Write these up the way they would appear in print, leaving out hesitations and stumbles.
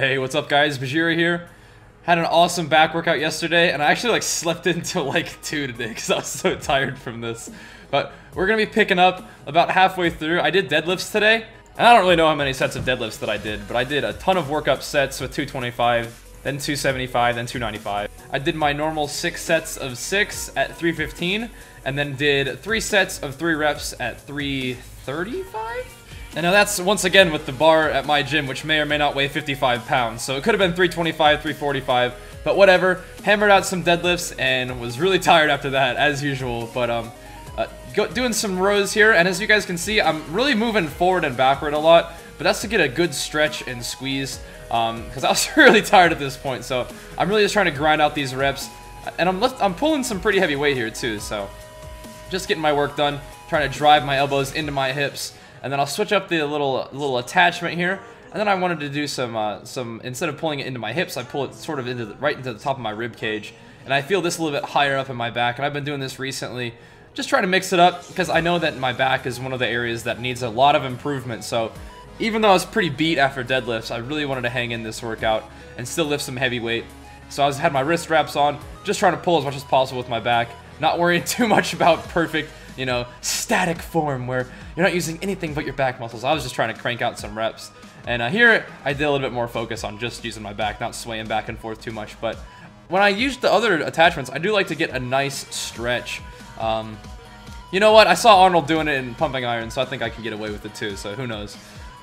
Hey, what's up guys? Bajheera here. Had an awesome back workout yesterday, and I actually slept until 2 today because I was so tired from this. But we're gonna be picking up about halfway through. I did deadlifts today, and I don't really know how many sets of deadlifts that I did, but I did a ton of workup sets with 225, then 275, then 295. I did my normal 6 sets of 6 at 315, and then did 3 sets of 3 reps at 335? And now that's, once again, with the bar at my gym, which may or may not weigh 55 pounds. So it could have been 325, 345, but whatever. Hammered out some deadlifts and was really tired after that, as usual. But doing some rows here, and as you guys can see, I'm really moving forward and backward a lot. But that's to get a good stretch and squeeze, because I was really tired at this point. So I'm really just trying to grind out these reps. And I'm pulling some pretty heavy weight here too, so just getting my work done, trying to drive my elbows into my hips. And then I'll switch up the little attachment here. And then I wanted to do some instead of pulling it into my hips, I pull it sort of right into the top of my rib cage. And I feel this a little bit higher up in my back. And I've been doing this recently, just trying to mix it up because I know that my back is one of the areas that needs a lot of improvement. So even though I was pretty beat after deadlifts, I really wanted to hang in this workout and still lift some heavy weight. So I had my wrist wraps on, just trying to pull as much as possible with my back, not worrying too much about perfect, you know, static form where you're not using anything but your back muscles. I was just trying to crank out some reps. And here, I did a little bit more focus on just using my back, not swaying back and forth too much. But when I use the other attachments, I do like to get a nice stretch. You know what? I saw Arnold doing it in pumping iron, so I think I can get away with it too, so who knows.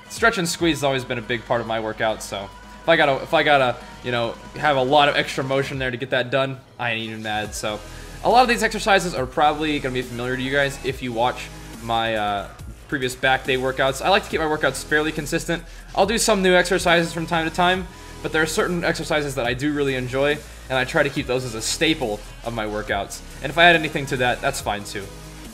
Stretch and squeeze has always been a big part of my workout, so if I gotta, you know, have a lot of extra motion there to get that done, I ain't even mad. So a lot of these exercises are probably going to be familiar to you guys if you watch my previous back day workouts. I like to keep my workouts fairly consistent. I'll do some new exercises from time to time, but there are certain exercises that I do really enjoy, and I try to keep those as a staple of my workouts. And if I add anything to that, that's fine too.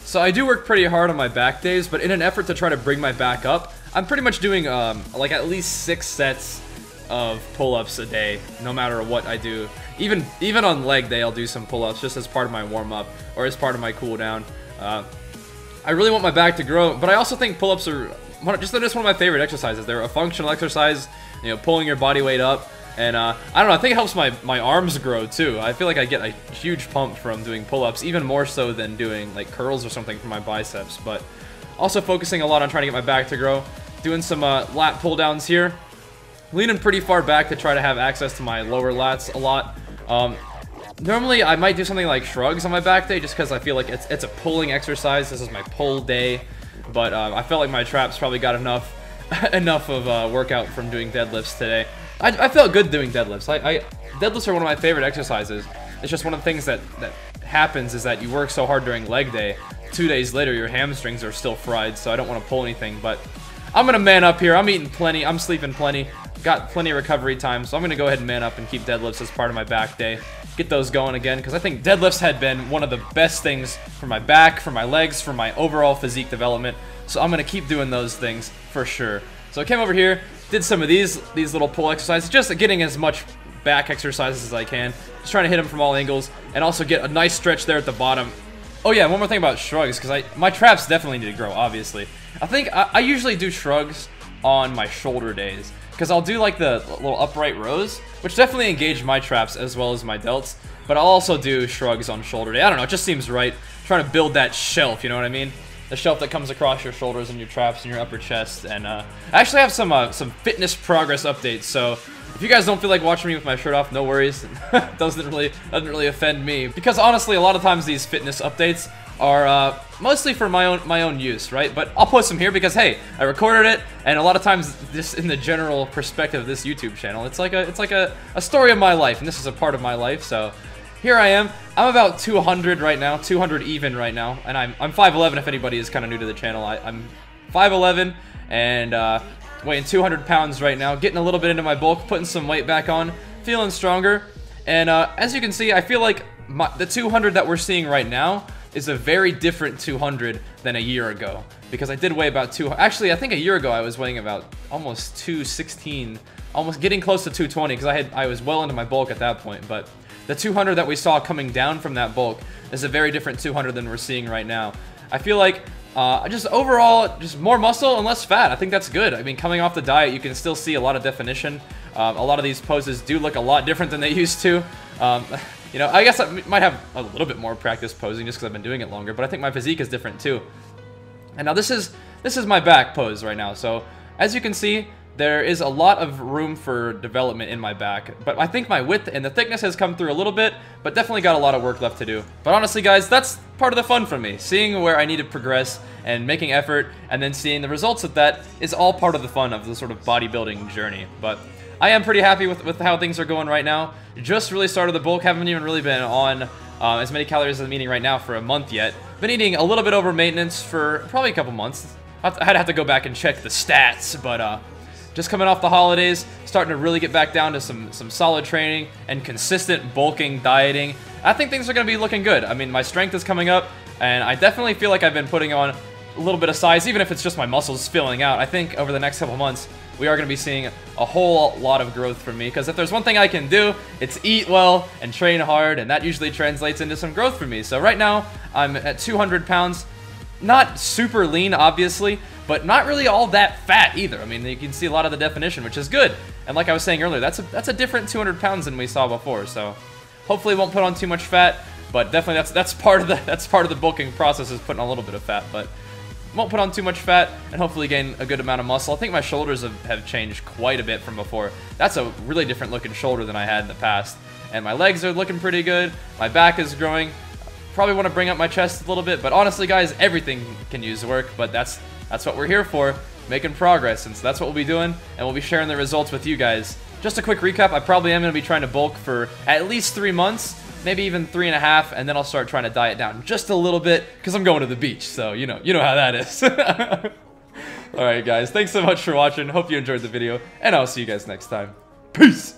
So I do work pretty hard on my back days, but in an effort to try to bring my back up, I'm pretty much doing like at least 6 sets of pull-ups a day, no matter what I do. Even on leg day, I'll do some pull-ups just as part of my warm-up or as part of my cool-down. I really want my back to grow, but I also think pull-ups are just one of my favorite exercises. They're a functional exercise, you know, pulling your body weight up, and I don't know, I think it helps my arms grow too. I feel like I get a huge pump from doing pull-ups, even more so than doing like curls or something for my biceps. But also focusing a lot on trying to get my back to grow, doing some lat pull-downs here. Leaning pretty far back to try to have access to my lower lats a lot. Normally, I might do something like shrugs on my back day just because I feel like it's a pulling exercise. This is my pull day. But I felt like my traps probably got enough of workout from doing deadlifts today. I felt good doing deadlifts. Deadlifts are one of my favorite exercises. It's just one of the things that happens is that you work so hard during leg day. 2 days later, your hamstrings are still fried, so I don't want to pull anything. But I'm going to man up here. I'm eating plenty. I'm sleeping plenty. Got plenty of recovery time, so I'm going to go ahead and man up and keep deadlifts as part of my back day. Get those going again, because I think deadlifts had been one of the best things for my back, for my legs, for my overall physique development. So I'm going to keep doing those things for sure. So I came over here, did some of these little pull exercises, just getting as much back exercises as I can. Just trying to hit them from all angles, and also get a nice stretch there at the bottom. Oh yeah, one more thing about shrugs, because my traps definitely need to grow, obviously. I think I usually do shrugs on my shoulder days, because I'll do like the little upright rows, which definitely engage my traps as well as my delts, but I'll also do shrugs on shoulder day. I don't know, it just seems right. Trying to build that shelf, you know what I mean? The shelf that comes across your shoulders and your traps and your upper chest. And I actually have some fitness progress updates, so if you guys don't feel like watching me with my shirt off, no worries. doesn't really offend me, because honestly, a lot of times these fitness updates are mostly for my own use, right? But I'll post them here because hey, I recorded it, and a lot of times, just in the general perspective of this YouTube channel, it's like a story of my life, and this is a part of my life. So here I am. I'm about 200 right now, 200 even right now, and I'm 5'11". If anybody is kind of new to the channel, I'm 5'11" and weighing 200 pounds right now, getting a little bit into my bulk, putting some weight back on, feeling stronger. And as you can see, I feel like the 200 that we're seeing right now is a very different 200 than a year ago, because I did weigh about actually I think a year ago I was weighing about almost 216, almost getting close to 220, because I was well into my bulk at that point. But the 200 that we saw coming down from that bulk is a very different 200 than we're seeing right now. I feel like Just overall, just more muscle and less fat. I think that's good. I mean, coming off the diet, you can still see a lot of definition. A lot of these poses do look a lot different than they used to. You know, I guess I might have a little bit more practice posing just because I've been doing it longer, but I think my physique is different too. And now this is my back pose right now. So as you can see, there is a lot of room for development in my back, but I think my width and the thickness has come through a little bit, but definitely got a lot of work left to do. But honestly, guys, that's part of the fun for me. Seeing where I need to progress and making effort and then seeing the results of that is all part of the fun of the sort of bodybuilding journey. But I am pretty happy with how things are going right now. Just really started the bulk, haven't even really been on as many calories as I'm eating right now for a month yet. Been eating a little bit over maintenance for probably a couple months. I'd have to go back and check the stats, but just coming off the holidays, starting to really get back down to some solid training and consistent bulking, dieting. I think things are going to be looking good. I mean, my strength is coming up, and I definitely feel like I've been putting on a little bit of size, even if it's just my muscles filling out. I think over the next couple months, we are going to be seeing a whole lot of growth from me, because if there's one thing I can do, it's eat well and train hard, and that usually translates into some growth for me. So right now, I'm at 200 pounds. Not super lean, obviously, but not really all that fat either. I mean, you can see a lot of the definition, which is good. And like I was saying earlier, that's a different 200 pounds than we saw before. So hopefully won't put on too much fat, but definitely that's part of the bulking process, is putting on a little bit of fat, but won't put on too much fat and hopefully gain a good amount of muscle. I think my shoulders have changed quite a bit from before. That's a really different looking shoulder than I had in the past. And my legs are looking pretty good. My back is growing. Probably want to bring up my chest a little bit, but honestly, guys, everything can use work, but that's what we're here for, making progress, and so that's what we'll be doing, and we'll be sharing the results with you guys. Just a quick recap, I probably am going to be trying to bulk for at least 3 months, maybe even 3.5, and then I'll start trying to diet down just a little bit, because I'm going to the beach, so you know how that is. Alright guys, thanks so much for watching, hope you enjoyed the video, and I'll see you guys next time. Peace!